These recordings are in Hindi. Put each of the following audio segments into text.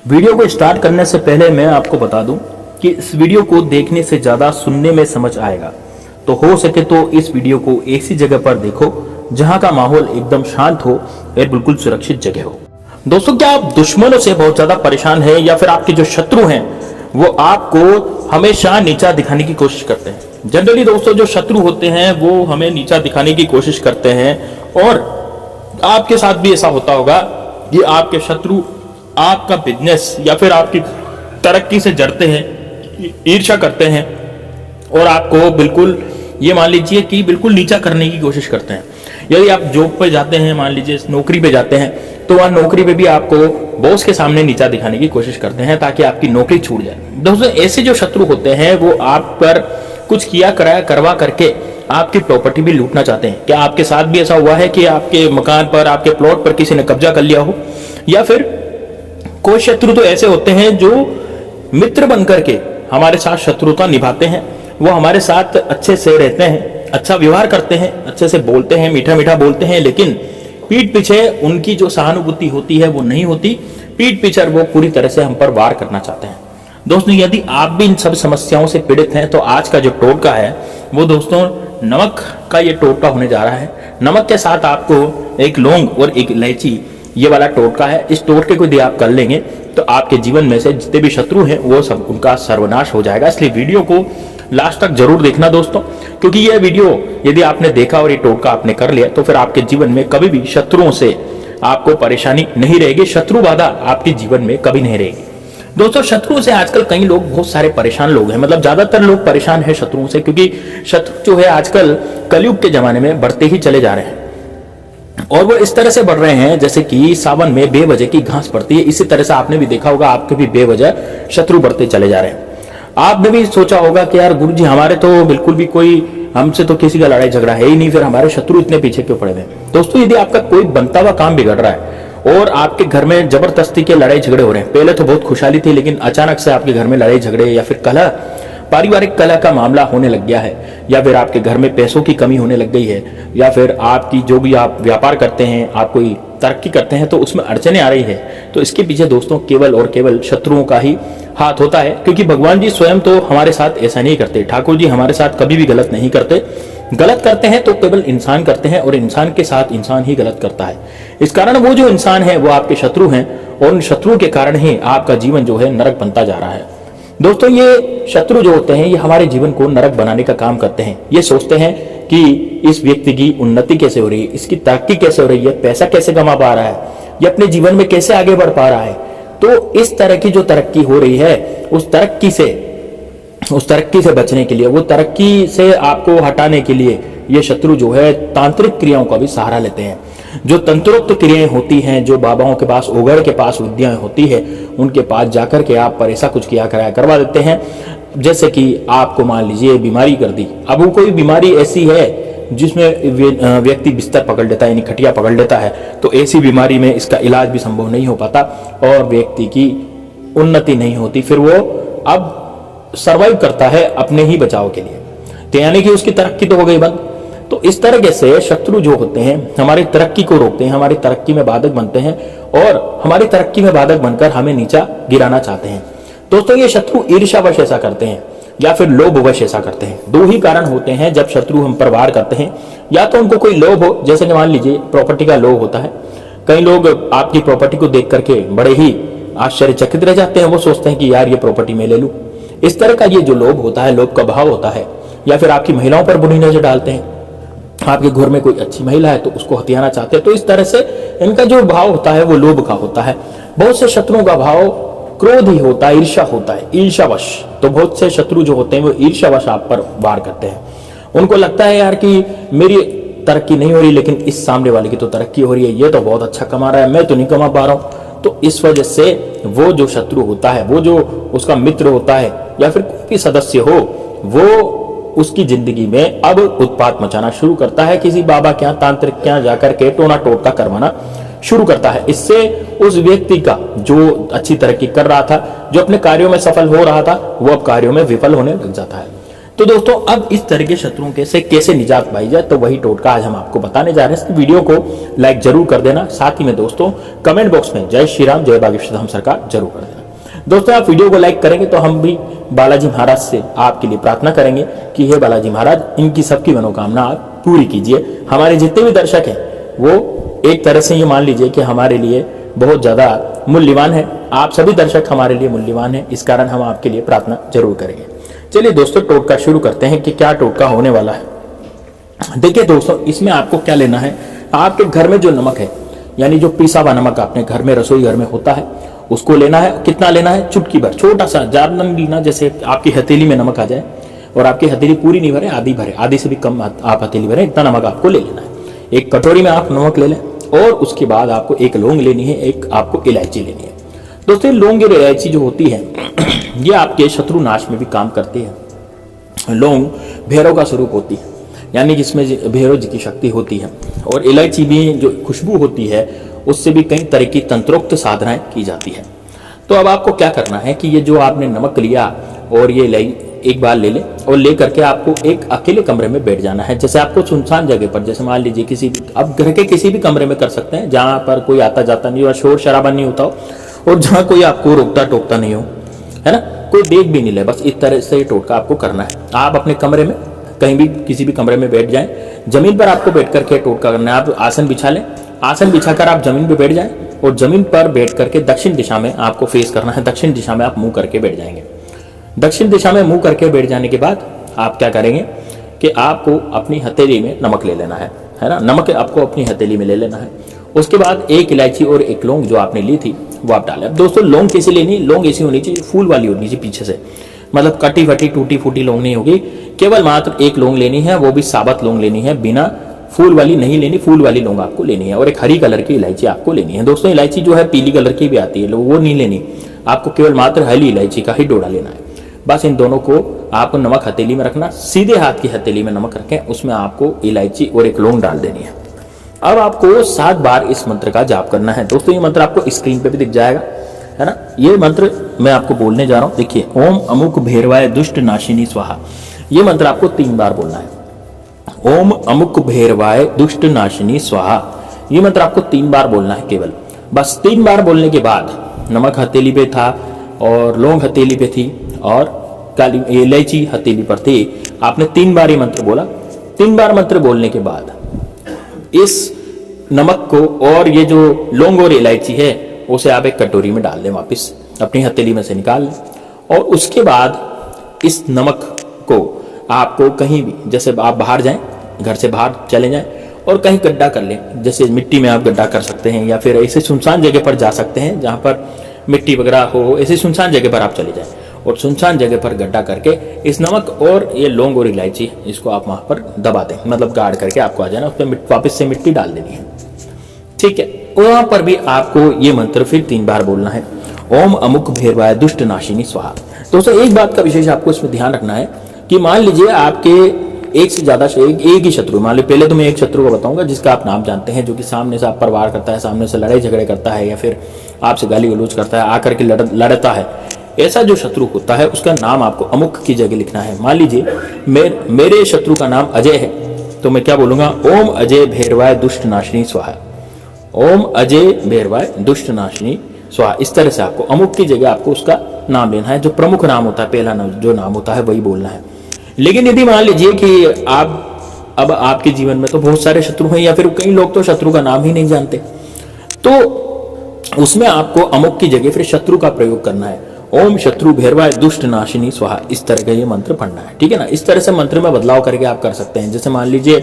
वीडियो को स्टार्ट करने से पहले मैं आपको बता दूं कि इस वीडियो को देखने से ज़्यादा सुनने में समझ आएगा, तो हो सके तो इस वीडियो को ऐसी जगह पर देखो जहां का माहौल एकदम शांत हो और बिल्कुल सुरक्षित जगह हो। दोस्तों, क्या आप दुश्मनों से बहुत ज़्यादा परेशान हैं या फिर आपके जो शत्रु हैं वो आपको हमेशा नीचा दिखाने की कोशिश करते हैं? जनरली दोस्तों, जो शत्रु होते हैं वो हमें नीचा दिखाने की कोशिश करते हैं और आपके साथ भी ऐसा होता होगा कि आपके शत्रु आपका बिजनेस या फिर आपकी तरक्की से जड़ते हैं, ईर्ष्या करते हैं और आपको बिल्कुल ये मान लीजिए कि बिल्कुल नीचा करने की कोशिश करते हैं। यदि आप जॉब पे जाते हैं, मान लीजिए नौकरी पे जाते हैं, तो वहाँ नौकरी पे भी आपको बॉस के सामने नीचा दिखाने की कोशिश करते हैं ताकि आपकी नौकरी छूट जाए। दोस्तों, ऐसे जो शत्रु होते हैं वो आप पर कुछ किया कराया करवा करके आपकी प्रॉपर्टी भी लूटना चाहते हैं। क्या आपके साथ भी ऐसा हुआ है कि आपके मकान पर, आपके प्लॉट पर किसी ने कब्जा कर लिया हो? या फिर कोई शत्रु तो ऐसे होते हैं जो मित्र बनकर के हमारे साथ शत्रुता निभाते हैं, वो हमारे साथ अच्छे से रहते हैं, अच्छा व्यवहार करते हैं, अच्छे से बोलते हैं, मीठा मीठा बोलते हैं, लेकिन पीठ पीछे उनकी जो सहानुभूति होती है वो नहीं होती। पीठ पीछे वो पूरी तरह से हम पर वार करना चाहते हैं। दोस्तों, यदि आप भी इन सब समस्याओं से पीड़ित हैं तो आज का जो टोटका है वो दोस्तों नमक का ये टोटका होने जा रहा है। नमक के साथ आपको एक लौंग और एक इलायची, ये वाला टोटका है। इस टोटके को यदि आप कर लेंगे तो आपके जीवन में से जितने भी शत्रु हैं वो सब उनका सर्वनाश हो जाएगा। इसलिए वीडियो को लास्ट तक जरूर देखना दोस्तों, क्योंकि यह वीडियो यदि आपने देखा और ये टोटका आपने कर लिया तो फिर आपके जीवन में कभी भी शत्रुओं से आपको परेशानी नहीं रहेगी, शत्रु बाधा आपके जीवन में कभी नहीं रहेगी। दोस्तों, शत्रुओं से आजकल कई लोग, बहुत सारे परेशान लोग हैं, मतलब ज्यादातर लोग परेशान हैं शत्रुओं से, क्योंकि शत्रु जो है आजकल कलयुग के जमाने में बढ़ते ही चले जा रहे हैं और वो इस तरह से बढ़ रहे हैं जैसे कि सावन में बेवजह की घास बढ़ती है। इसी तरह से आपने भी देखा होगा, आपके भी बेवजह शत्रु बढ़ते चले जा रहे हैं। आपने भी सोचा होगा कि यार गुरुजी, हमारे तो बिल्कुल भी कोई, हमसे तो किसी का लड़ाई झगड़ा है ही नहीं, फिर हमारे शत्रु इतने पीछे क्यों पड़े हुए? दोस्तों, यदि आपका कोई बनता हुआ काम बिगड़ रहा है और आपके घर में जबरदस्ती के लड़ाई झगड़े हो रहे हैं, पहले तो बहुत खुशहाली थी लेकिन अचानक से आपके घर में लड़ाई झगड़े या फिर कलह, पारिवारिक कलह का मामला होने लग गया है, या फिर आपके घर में पैसों की कमी होने लग गई है, या फिर आपकी जो भी आप व्यापार करते हैं, आप कोई तरक्की करते हैं तो उसमें अड़चने आ रही है, तो इसके पीछे दोस्तों केवल और केवल शत्रुओं का ही हाथ होता है। क्योंकि भगवान जी स्वयं तो हमारे साथ ऐसा नहीं करते, ठाकुर जी हमारे साथ कभी भी गलत नहीं करते। गलत करते हैं तो केवल इंसान करते हैं और इंसान के साथ इंसान ही गलत करता है। इस कारण वो जो इंसान है वो आपके शत्रु हैं और उन शत्रुओं के कारण ही आपका जीवन जो है नरक बनता जा रहा है। दोस्तों, ये शत्रु जो होते हैं ये हमारे जीवन को नरक बनाने का काम करते हैं। ये सोचते हैं कि इस व्यक्ति की उन्नति कैसे हो रही है, इसकी तरक्की कैसे हो रही है, पैसा कैसे कमा पा रहा है, ये अपने जीवन में कैसे आगे बढ़ पा रहा है। तो इस तरह की जो तरक्की हो रही है उस तरक्की से बचने के लिए, वो तरक्की से आपको हटाने के लिए ये शत्रु जो है तांत्रिक क्रियाओं का भी सहारा लेते हैं। जो तंत्रोक्त क्रियाएं होती हैं, जो बाबाओं के पास, ओगड़ के पास विद्याएं होती है, उनके पास जाकर के आप पर ऐसा कुछ किया कराया करवा देते हैं। जैसे कि आपको मान लीजिए बीमारी कर दी, अब वो कोई बीमारी ऐसी है जिसमें व्यक्ति बिस्तर पकड़ लेता है, यानी खटिया पकड़ लेता है, तो ऐसी बीमारी में इसका इलाज भी संभव नहीं हो पाता और व्यक्ति की उन्नति नहीं होती। फिर वो अब सर्वाइव करता है अपने ही बचाव के लिए, तो यानी कि उसकी तरक्की तो हो गई बंद। तो इस तरह से शत्रु जो होते हैं हमारी तरक्की को रोकते हैं, हमारी तरक्की में बाधक बनते हैं और हमारी तरक्की में बाधक बनकर हमें नीचा गिराना चाहते हैं। दोस्तों, ये शत्रु ईर्ष्यावश ऐसा करते हैं या फिर लोभवश ऐसा करते हैं। दो ही कारण होते हैं जब शत्रु हम पर वार करते हैं, या तो उनको कोई लोभ हो, जैसे कि मान लीजिए प्रॉपर्टी का लोभ होता है। कई लोग आपकी प्रॉपर्टी को देख करके बड़े ही आश्चर्यचकित रह जाते हैं, वो सोचते हैं कि यार ये प्रॉपर्टी मैं ले लूं। इस तरह का ये जो लोभ होता है, लोभ का भाव होता है। या फिर आपकी महिलाओं पर बुरी नजर डालते हैं, आपके घर में कोई अच्छी महिला है तो उसको हथियाना चाहते हैं। तो इस तरह से इनका जो भाव होता है वो लोभ का होता है। बहुत से शत्रुओं का भाव क्रोध ही होता है, ईर्ष्या होता है, ईर्ष्यावश। तो बहुत से शत्रु जो होते हैं वो ईर्ष्यावश आप पर वार करते हैं। उनको लगता है यार कि मेरी तरक्की नहीं हो रही लेकिन इस सामने वाले की तो तरक्की हो रही है, ये तो बहुत अच्छा कमा रहा है, मैं तो नहीं कमा पा रहा हूं। तो इस वजह से वो जो शत्रु होता है, वो जो उसका मित्र होता है या फिर कोई भी सदस्य हो, वो उसकी जिंदगी में अब उत्पात मचाना शुरू करता है। किसी बाबा के यहाँ, तांत्रिक के यहाँ जाकर के टोना टोटका करवाना शुरू करता है। इससे उस व्यक्ति का जो अच्छी तरक्की कर रहा था, जो अपने कार्यों में सफल हो रहा था, वो अब कार्यों में विफल होने लग जाता है। तो तो दोस्तों अब इस तरह के शत्रुओं के से कैसे निजात पाई जाए, तो वही टोटका आज हम आपको बताने जा रहे हैं। इस वीडियो को लाइक जरूर कर देना, साथ ही में दोस्तों कमेंट बॉक्स में जय श्री राम जय बागेश्वर धाम सरकार जरूर कर देना। दोस्तों आप वीडियो को लाइक करेंगे तो हम भी बालाजी महाराज से आपके लिए प्रार्थना करेंगे कि हे बालाजी महाराज, इनकी सबकी मनोकामना आप पूरी कीजिए। हमारे जितने भी दर्शक हैं वो एक तरह से ये मान लीजिए कि हमारे लिए बहुत ज्यादा मूल्यवान है। आप सभी दर्शक हमारे लिए मूल्यवान है, इस कारण हम आपके लिए प्रार्थना जरूर करेंगे। चलिए दोस्तों टोटका शुरू करते हैं कि क्या टोटका होने वाला है। देखिए दोस्तों, इसमें आपको क्या लेना है, आपके घर में जो नमक है यानी जो पिसा हुआ नमक आपने घर में रसोई घर में होता है उसको लेना है। कितना लेना है, चुटकी भर, छोटा सा, ज्यादा नहीं लेना, जैसे आपकी हथेली में नमक आ जाए और आपकी हथेली पूरी नहीं भरे, आधी भरे, आधी से भी कम आप हथेली भरे, इतना नमक आपको ले लेना है। एक कटोरी में आप नमक ले लें और उसके बाद आपको एक लौंग लेनी है, एक आपको इलायची लेनी है। दोस्तों लौंग और इलायची जो होती है ये आपके शत्रु नाश में भी काम करती है। लौंग भैरव का स्वरूप होती है, यानी जिसमें भैरव जी की शक्ति होती है, और इलायची भी जो खुशबू होती है उससे भी कई तरह की तंत्रोक्त साधनाएं की जाती है। तो अब आपको क्या करना है कि ये जो आपने नमक लिया और ये एक बार ले ले और ले करके आपको एक अकेले कमरे में बैठ जाना है। जैसे आपको सुनसान जगह पर, जैसे मान लीजिए किसी आप घर के किसी भी कमरे में कर सकते हैं जहां पर कोई आता जाता नहीं हो, शोर शराबा नहीं होता हो और जहां कोई आपको रोकता टोकता नहीं हो, है ना, कोई देख भी नहीं ले। बस इस तरह से टोटका आपको करना है। आप अपने कमरे में कहीं भी किसी भी कमरे में बैठ जाएं, जमीन पर आपको बैठ करके टोटका करना है। आप आसन बिछा लें, आसन बिछाकर आप जमीन पे बैठ जाएं और जमीन पर बैठ करके दक्षिण दिशा में आपको फेस करना है। दक्षिण दिशा में आप मुंह करके बैठ जाएंगे। दक्षिण दिशा में मुंह करके बैठ जाने के बाद आप क्या करेंगे कि आपको अपनी हथेली में नमक ले लेना है ना, नमक आपको अपनी हथेली में ले लेना है। उसके बाद एक इलायची और एक लौंग जो आपने ली थी वो आप डालें। अब दोस्तों लौंग कैसी लेनी, लौंग ऐसी होनी चाहिए, फूल वाली होनी चाहिए पीछे से, मतलब कटी फटी टूटी फूटी लौंग नहीं होगी। केवल मात्र एक लौंग लेनी है, वो भी साबत लौंग लेनी है, बिना फूल वाली नहीं लेनी, फूल वाली लौंग आपको लेनी है। और एक हरी कलर की इलायची आपको लेनी है। दोस्तों इलायची जो है पीली कलर की भी आती है, वो नहीं लेनी, आपको केवल मात्र हरी इलायची का ही डोडा लेना है। बस इन दोनों को आपको नमक हथेली में रखना, सीधे हाथ की हथेली में नमक रखें, उसमें आपको इलायची और एक लौंग डाल देनी है। अब आपको 7 बार इस मंत्र का जाप करना है। दोस्तों ये मंत्र आपको स्क्रीन पे भी दिख जाएगा, है ना। ये मंत्र मैं आपको बोलने जा रहा हूं, देखिए, ओम अमुक भैरवाय दुष्ट नाशिनी स्वाहा। ये मंत्र आपको 3 बार बोलना है। ओम अमुक भैरवाय दुष्ट नाशिनी स्वाहा, ये मंत्र आपको 3 बार बोलना है केवल। बस 3 बार बोलने के बाद नमक हथेली पे था और लौंग हथेली पे थी और काली इलायची हथेली पर थी। आपने 3 बार ये मंत्र बोला। 3 बार मंत्र बोलने के बाद इस नमक को और ये जो लौंग और इलायची है उसे आप एक कटोरी में डाल लें, वापस अपनी हथेली में से निकाल लें। और उसके बाद इस नमक को आपको कहीं भी, जैसे आप बाहर जाएं, घर से बाहर चले जाएं और कहीं गड्ढा कर लें, जैसे मिट्टी में आप गड्ढा कर सकते हैं या फिर ऐसे सुनसान जगह पर जा सकते हैं जहां पर मिट्टी वगैरह हो, ऐसी सुनसान जगह पर आप चले जाएं और सुनसान जगह पर गड्ढा करके इस नमक और ये लौंग और इलायची इसको आप वहां पर दबा दें, मतलब गाड़ करके आपको आ जाना, उस पर वापस से मिट्टी डाल देनी है, ठीक है। वहां पर भी आपको ये मंत्र फिर 3 बार बोलना है, ओम अमुक भैरवाय दुष्ट नाशिनी स्वाहा। दोस्तों एक बात का विशेष आपको इसमें ध्यान रखना है कि मान लीजिए आपके एक से ज्यादा एक ही शत्रु, मान लीजिए पहले तो मैं एक शत्रु को बताऊंगा जिसका आप नाम जानते हैं, जो कि सामने से आप पर वार करता है, सामने से लड़ाई झगड़े करता है या फिर आपसे गाली गलौज करता है, आकर के लड़ता है। ऐसा जो शत्रु होता है उसका नाम आपको अमुक की जगह लिखना है। मान लीजिए मेरे शत्रु का नाम अजय है, तो मैं क्या बोलूंगा, ओम अजय भैरवाय दुष्ट नाशिनी स्वाहा। ओम अजय भैरवाय दुष्ट नाशिनी स्वाहा। इस तरह से आपको अमुक की जगह आपको उसका नाम लेना है, जो प्रमुख नाम होता है, पहला नाम जो नाम होता है वही बोलना है। लेकिन यदि मान लीजिए कि अब आपके जीवन में तो बहुत सारे शत्रु हैं या फिर कई लोग तो शत्रु का नाम ही नहीं जानते, तो उसमें आपको अमुक की जगह फिर शत्रु का प्रयोग करना है। ओम शत्रु भैरवाय दुष्ट नाशिनी स्वाहा, इस तरह का ये मंत्र पढ़ना है, ठीक है ना। इस तरह से मंत्र में बदलाव करके आप कर सकते हैं। जैसे मान लीजिए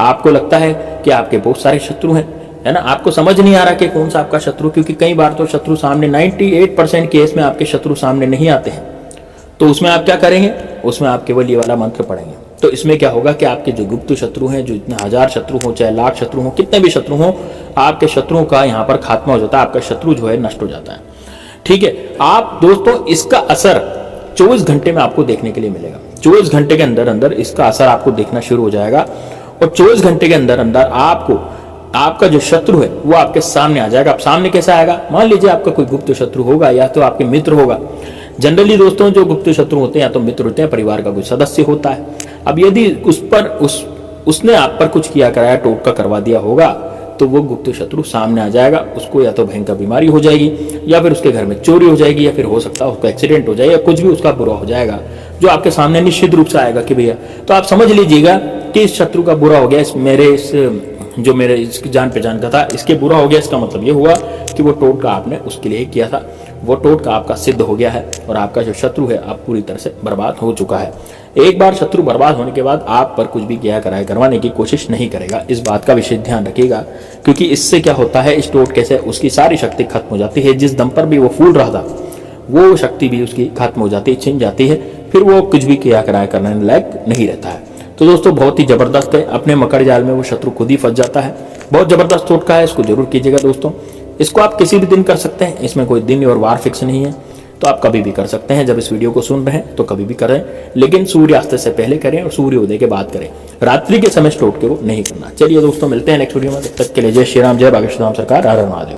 आपको लगता है कि आपके बहुत सारे शत्रु हैं, है ना, आपको समझ नहीं आ रहा कि कौन सा आपका शत्रु, क्योंकि कई बार तो शत्रु सामने 98% केस में आपके शत्रु सामने नहीं आते हैं, तो उसमें आप क्या करेंगे, उसमें आप केवल ये वाला मंत्र पढ़ेंगे। तो इसमें क्या होगा कि आपके जो गुप्त शत्रु हैं, जो इतने 1000 शत्रु हो चाहे लाख शत्रु हो, कितने भी शत्रु हो, आपके शत्रुओं का यहाँ पर खात्मा हो जाता है, आपका शत्रु जो है नष्ट हो जाता है, ठीक है। आप दोस्तों इसका असर 24 घंटे में आपको देखने के लिए मिलेगा। 24 घंटे के अंदर अंदर इसका असर आपको देखना शुरू हो जाएगा और 24 घंटे के अंदर अंदर आपको आपका जो शत्रु है वो आपके सामने आ जाएगा। अब सामने कैसा आएगा, मान लीजिए आपका कोई गुप्त शत्रु होगा या तो आपके मित्र होगा जनरली दोस्तों जो गुप्त शत्रु होते हैं या तो मित्र होते हैं, परिवार का कोई सदस्य होता है। अब यदि उसने आप पर कुछ किया कराया, टोटका करवा दिया होगा, तो वो गुप्त शत्रु सामने आ जाएगा। उसको या तो भयंकर बीमारी हो जाएगी, या फिर उसके घर में चोरी हो जाएगी, या फिर हो सकता है उसको एक्सीडेंट हो जाए, या कुछ भी उसका बुरा हो जाएगा जो आपके सामने निश्चित रूप से आएगा कि भैया। तो आप समझ लीजिएगा कि इस शत्रु का बुरा हो गया, जो मेरे इसकी जान पहचान का था, इसके बुरा हो गया। इसका मतलब ये हुआ कि वो टोटका आपने उसके लिए किया था, वो टोटका आपका सिद्ध हो गया है और आपका जो शत्रु है अब पूरी तरह से बर्बाद हो चुका है। एक बार शत्रु बर्बाद होने के बाद आप पर कुछ भी किया कराए करवाने की कोशिश नहीं करेगा। इस बात का विशेष ध्यान रखिएगा, क्योंकि इससे क्या होता है, इस टोटके से उसकी सारी शक्ति खत्म हो जाती है। जिस दम पर भी वो फूल रहा था वो शक्ति भी उसकी खत्म हो जाती है, छिन जाती है, फिर वो कुछ भी किया कराए करने लायक नहीं रहता है। तो दोस्तों बहुत ही जबरदस्त है, अपने मकर जाल में वो शत्रु खुद ही फंस जाता है। बहुत जबरदस्त टोटका है, इसको जरूर कीजिएगा दोस्तों। इसको आप किसी भी दिन कर सकते हैं, इसमें कोई दिन और वार फिक्स नहीं है, तो आप कभी भी कर सकते हैं। जब इस वीडियो को सुन रहे हैं तो कभी भी करें, लेकिन सूर्यास्त से पहले करें और सूर्योदय के बाद करें। रात्रि के समय टोटके को नहीं करना। चलिए दोस्तों मिलते हैं नेक्स्ट वीडियो में, तब तक के लिए जय श्री राम, जय बागेश्वर धाम सरकार, हर हर महादेव।